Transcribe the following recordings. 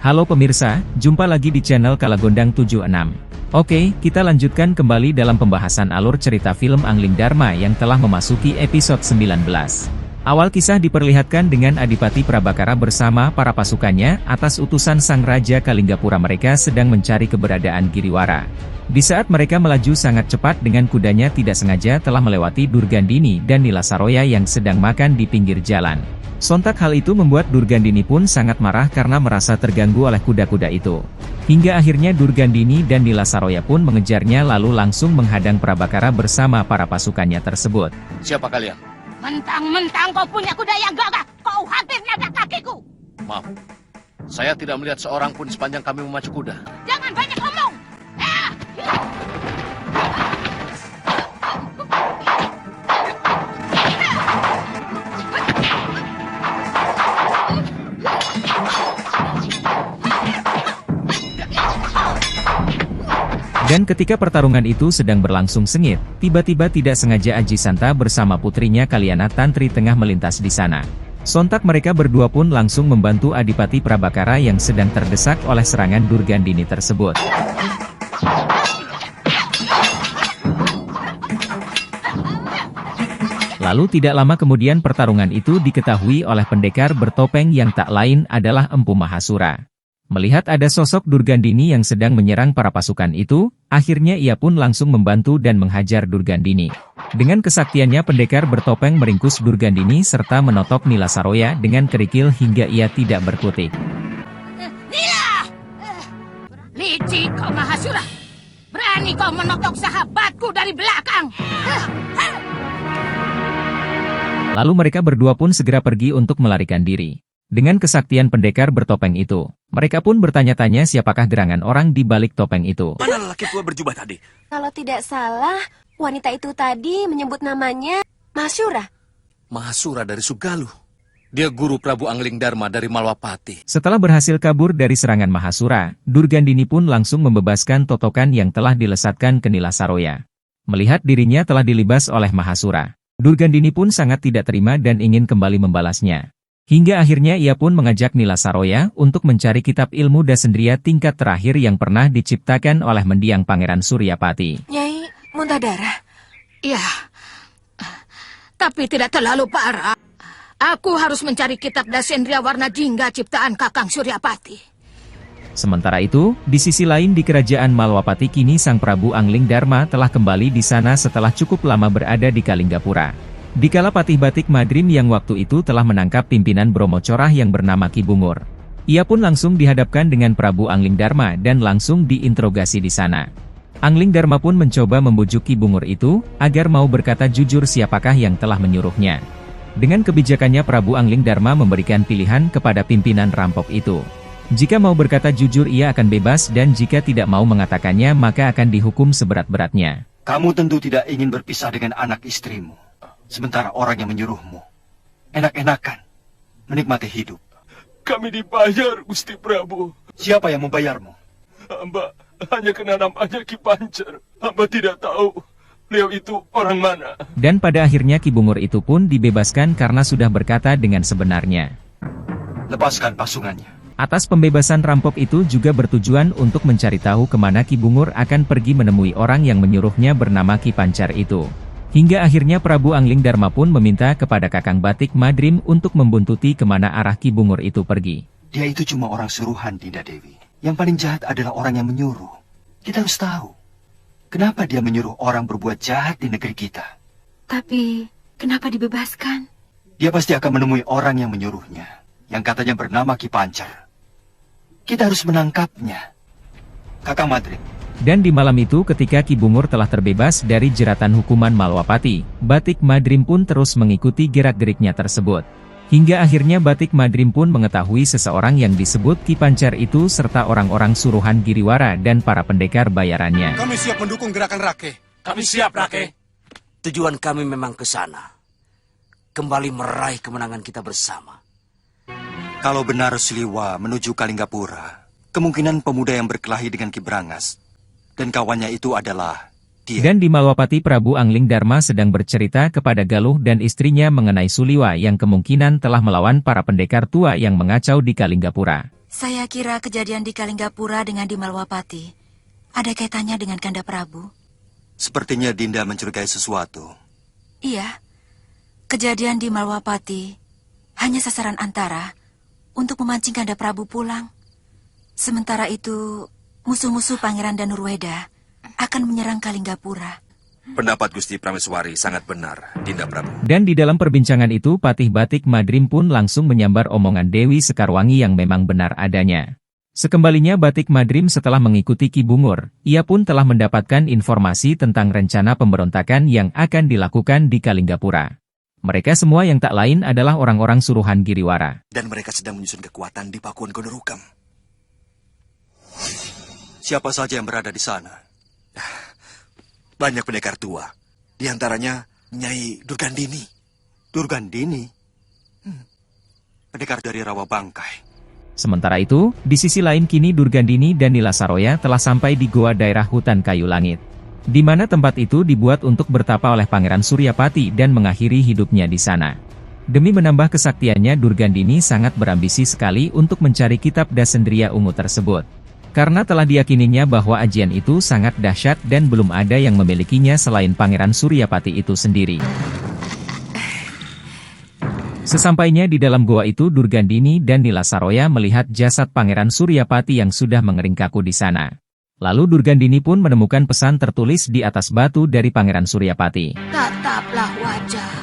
Halo pemirsa, jumpa lagi di channel Kalagondang 76. Oke, kita lanjutkan kembali dalam pembahasan alur cerita film Angling Dharma yang telah memasuki episode 19. Awal kisah diperlihatkan dengan Adipati Prabakara bersama para pasukannya atas utusan Sang Raja Kalinggapura. Mereka sedang mencari keberadaan Giriwara. Di saat mereka melaju sangat cepat dengan kudanya, tidak sengaja telah melewati Durgandini dan Nilasaroya yang sedang makan di pinggir jalan. Sontak hal itu membuat Durgandini pun sangat marah karena merasa terganggu oleh kuda-kuda itu. Hingga akhirnya Durgandini dan Nilasaroya pun mengejarnya lalu langsung menghadang Prabakara bersama para pasukannya tersebut. Siapa kalian? Mentang-mentang kau punya kuda yang gagah, kau hampir nabrak kakiku. Maaf, saya tidak melihat seorang pun sepanjang kami memacu kuda. Jangan banyak omong. Dan ketika pertarungan itu sedang berlangsung sengit, tiba-tiba tidak sengaja Aji Santa bersama putrinya Kaliana Tantri tengah melintas di sana. Sontak mereka berdua pun langsung membantu Adipati Prabakara yang sedang terdesak oleh serangan Durgandini tersebut. Lalu tidak lama kemudian pertarungan itu diketahui oleh pendekar bertopeng yang tak lain adalah Empu Mahasura. Melihat ada sosok Durgandini yang sedang menyerang para pasukan itu, akhirnya ia pun langsung membantu dan menghajar Durgandini. Dengan kesaktiannya pendekar bertopeng meringkus Durgandini serta menotok Nilasaroya dengan kerikil hingga ia tidak berkutik. Nila! Licik kau Mahasura! Berani kau menotok sahabatku dari belakang! Lalu mereka berdua pun segera pergi untuk melarikan diri. Dengan kesaktian pendekar bertopeng itu, mereka pun bertanya-tanya siapakah gerangan orang di balik topeng itu. Mana lelaki tua berjubah tadi? Kalau tidak salah, wanita itu tadi menyebut namanya Mahasura. Mahasura dari Sugaluh. Dia guru Prabu Angling Dharma dari Malwapati. Setelah berhasil kabur dari serangan Mahasura, Durgandini pun langsung membebaskan totokan yang telah dilesatkan ke Nilasaroya. Melihat dirinya telah dilibas oleh Mahasura, Durgandini pun sangat tidak terima dan ingin kembali membalasnya. Hingga akhirnya ia pun mengajak Nilasaroya untuk mencari kitab ilmu Dasendriya tingkat terakhir yang pernah diciptakan oleh mendiang Pangeran Suryapati. Nyai, muntah darah. Ya, tapi tidak terlalu parah. Aku harus mencari kitab Dasendriya Warna Jingga ciptaan Kakang Suryapati. Sementara itu, di sisi lain di kerajaan Malwapati kini Sang Prabu Angling Dharma telah kembali di sana setelah cukup lama berada di Kalinggapura. Dikala Patih Batik Madrim yang waktu itu telah menangkap pimpinan Bromo Corah yang bernama Ki Bungur. Ia pun langsung dihadapkan dengan Prabu Angling Dharma dan langsung diinterogasi di sana. Angling Dharma pun mencoba membujuk Ki Bungur itu, agar mau berkata jujur siapakah yang telah menyuruhnya. Dengan kebijakannya Prabu Angling Dharma memberikan pilihan kepada pimpinan rampok itu. Jika mau berkata jujur ia akan bebas dan jika tidak mau mengatakannya maka akan dihukum seberat-beratnya. Kamu tentu tidak ingin berpisah dengan anak istrimu. Sementara orang yang menyuruhmu enak-enakan menikmati hidup. Kami dibayar, Gusti Prabu. Siapa yang membayarmu? Hamba hanya kenal namanya Ki Pancer. Hamba tidak tahu beliau itu orang mana. Dan pada akhirnya Ki Bungur itu pun dibebaskan karena sudah berkata dengan sebenarnya. Lepaskan pasungannya. Atas pembebasan rampok itu juga bertujuan untuk mencari tahu kemana Ki Bungur akan pergi menemui orang yang menyuruhnya bernama Ki Pancar itu. Hingga akhirnya Prabu Angling Dharma pun meminta kepada Kakang Batik Madrim untuk membuntuti kemana arah Ki Bungur itu pergi. Dia itu cuma orang suruhan, Dinda Dewi. Yang paling jahat adalah orang yang menyuruh. Kita harus tahu, kenapa dia menyuruh orang berbuat jahat di negeri kita. Tapi, kenapa dibebaskan? Dia pasti akan menemui orang yang menyuruhnya, yang katanya bernama Ki Pancar. Kita harus menangkapnya. Kakang Madrim. Dan di malam itu ketika Ki Bungur telah terbebas dari jeratan hukuman Malwapati, Batik Madrim pun terus mengikuti gerak-geriknya tersebut. Hingga akhirnya Batik Madrim pun mengetahui seseorang yang disebut Ki Pancar itu serta orang-orang suruhan Giriwara dan para pendekar bayarannya. Kami siap mendukung gerakan Rake. Kami siap, Rake. Tujuan kami memang ke sana. Kembali meraih kemenangan kita bersama. Kalau benar Siliwa menuju Kalinggapura, kemungkinan pemuda yang berkelahi dengan Ki Brangas dan kawannya itu adalah dia. Dan di Malwapati Prabu Angling Dharma sedang bercerita kepada Galuh dan istrinya mengenai Suliwa yang kemungkinan telah melawan para pendekar tua yang mengacau di Kalinggapura. Saya kira kejadian di Kalinggapura dengan di Malwapati ada kaitannya dengan Kanda Prabu. Sepertinya Dinda mencurigai sesuatu. Iya, kejadian di Malwapati hanya sasaran antara untuk memancing Kanda Prabu pulang. Sementara itu, musuh-musuh Pangeran Danurweda akan menyerang Kalinggapura. Pendapat Gusti Prameswari sangat benar, Dinda Prabu. Dan di dalam perbincangan itu Patih Batik Madrim pun langsung menyambar omongan Dewi Sekarwangi yang memang benar adanya. Sekembalinya Batik Madrim setelah mengikuti Ki Bungur, ia pun telah mendapatkan informasi tentang rencana pemberontakan yang akan dilakukan di Kalinggapura. Mereka semua yang tak lain adalah orang-orang suruhan Giriwara. Dan mereka sedang menyusun kekuatan di Pakuan Gondorukam. Siapa saja yang berada di sana? Banyak pendekar tua. Di antaranya Nyai Durgandini. Durgandini? Pendekar dari Rawa Bangkai. Sementara itu, di sisi lain kini Durgandini dan Nila Saroya telah sampai di goa daerah hutan kayu langit. Di mana tempat itu dibuat untuk bertapa oleh Pangeran Suryapati dan mengakhiri hidupnya di sana. Demi menambah kesaktiannya Durgandini sangat berambisi sekali untuk mencari kitab Dasendriya Ungu tersebut. Karena telah diyakininya bahwa ajian itu sangat dahsyat dan belum ada yang memilikinya selain Pangeran Suryapati itu sendiri. Sesampainya di dalam goa itu Durgandini dan Nila Saroya melihat jasad Pangeran Suryapati yang sudah mengering kaku di sana. Lalu Durgandini pun menemukan pesan tertulis di atas batu dari Pangeran Suryapati. Tataplah wajah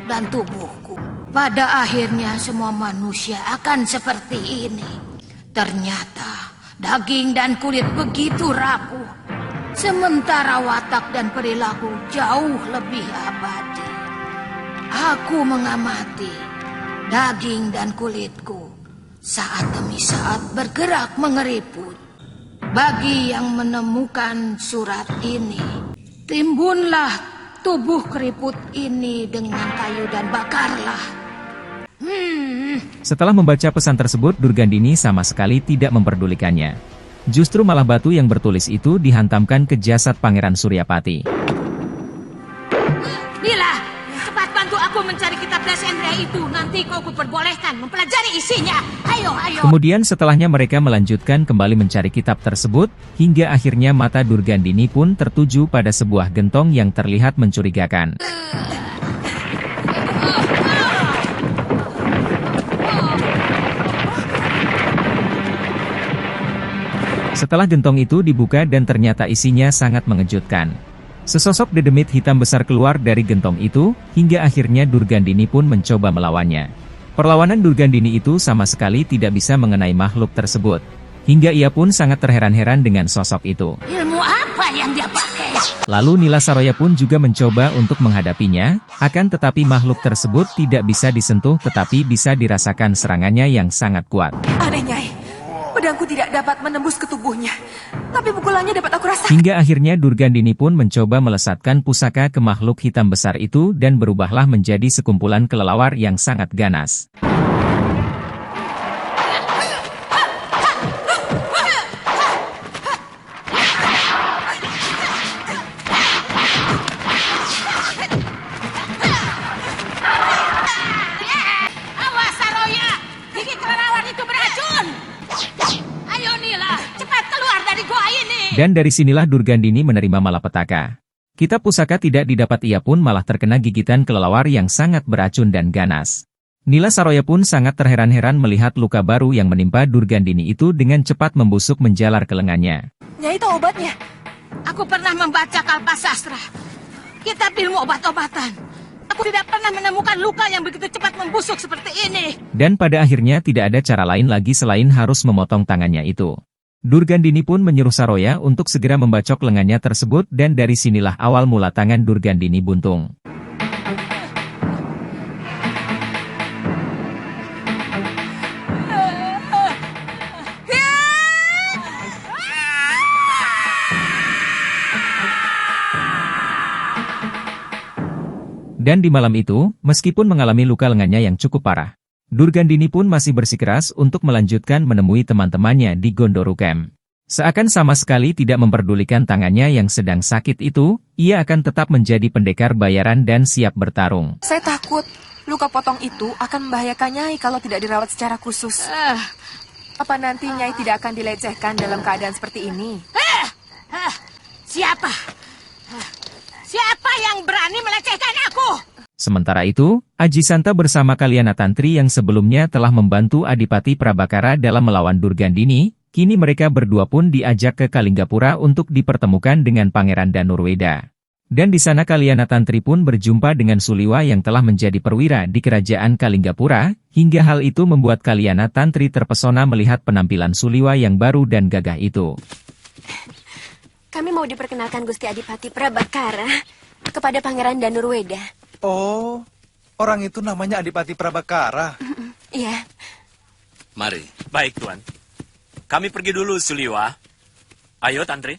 dan tubuhku. Pada akhirnya semua manusia akan seperti ini. Ternyata daging dan kulit begitu rapuh, sementara watak dan perilaku jauh lebih abadi. Aku mengamati daging dan kulitku saat demi saat bergerak mengeriput. Bagi yang menemukan surat ini, timbunlah tubuh keriput ini dengan kayu dan bakarlah. Setelah membaca pesan tersebut Durgandini sama sekali tidak memperdulikannya. Justru malah batu yang bertulis itu dihantamkan ke jasad Pangeran Suryapati. Nila, cepat bantu aku mencari kitab Dasendriya itu. Nanti kau kuperbolehkan mempelajari isinya. Ayo, ayo. Kemudian setelahnya mereka melanjutkan kembali mencari kitab tersebut, hingga akhirnya mata Durgandini pun tertuju pada sebuah gentong yang terlihat mencurigakan. Setelah gentong itu dibuka dan ternyata isinya sangat mengejutkan. Sesosok dedemit hitam besar keluar dari gentong itu, hingga akhirnya Durgandini pun mencoba melawannya. Perlawanan Durgandini itu sama sekali tidak bisa mengenai makhluk tersebut. Hingga ia pun sangat terheran-heran dengan sosok itu. Ilmu apa yang dia pakai? Lalu Nila Saroya pun juga mencoba untuk menghadapinya, akan tetapi makhluk tersebut tidak bisa disentuh tetapi bisa dirasakan serangannya yang sangat kuat. Aneh, Nyai. Pedangku tidak dapat menembus ke tubuhnya, tapi pukulannya dapat aku rasakan. Hingga akhirnya Durgandini pun mencoba melesatkan pusaka ke makhluk hitam besar itu dan berubahlah menjadi sekumpulan kelelawar yang sangat ganas. Awas Saroya, gigi kelelawar itu beracun. Ayo Nila, cepat keluar dari gua ini. Dan dari sinilah Durgandini menerima malapetaka. Kitab pusaka tidak didapat, ia pun malah terkena gigitan kelelawar yang sangat beracun dan ganas. Nila Saroya pun sangat terheran-heran melihat luka baru yang menimpa Durgandini itu dengan cepat membusuk menjalar ke lengannya. Nyai tahu obatnya? Aku pernah membaca Kalpasastra, kitab ilmu obat-obatan. Aku tidak pernah menemukan luka yang begitu cepat membusuk seperti ini. Dan pada akhirnya tidak ada cara lain lagi selain harus memotong tangannya itu. Durgandini pun menyuruh Saroya untuk segera membacok lengannya tersebut dan dari sinilah awal mula tangan Durgandini buntung. Dan di malam itu, meskipun mengalami luka lengannya yang cukup parah, Durgandini pun masih bersikeras untuk melanjutkan menemui teman-temannya di Gondorukam. Seakan sama sekali tidak memperdulikan tangannya yang sedang sakit itu, ia akan tetap menjadi pendekar bayaran dan siap bertarung. Saya takut luka potong itu akan membahayakan Nyai kalau tidak dirawat secara khusus. Apa nanti Nyai tidak akan dilecehkan dalam keadaan seperti ini? Siapa? Siapa yang berani melecehkan aku? Sementara itu, Aji Santa bersama Kalyana Tantri yang sebelumnya telah membantu Adipati Prabakara dalam melawan Durgandini, kini mereka berdua pun diajak ke Kalinggapura untuk dipertemukan dengan Pangeran Danurweda. Dan di sana Kalyana Tantri pun berjumpa dengan Suliwa yang telah menjadi perwira di kerajaan Kalinggapura, hingga hal itu membuat Kalyana Tantri terpesona melihat penampilan Suliwa yang baru dan gagah itu. Kami mau diperkenalkan Gusti Adipati Prabakara kepada Pangeran Danurweda. Oh, orang itu namanya Adipati Prabakara. Iya. Mari. Baik, Tuan. Kami pergi dulu, Suliwa. Ayo, Tantri.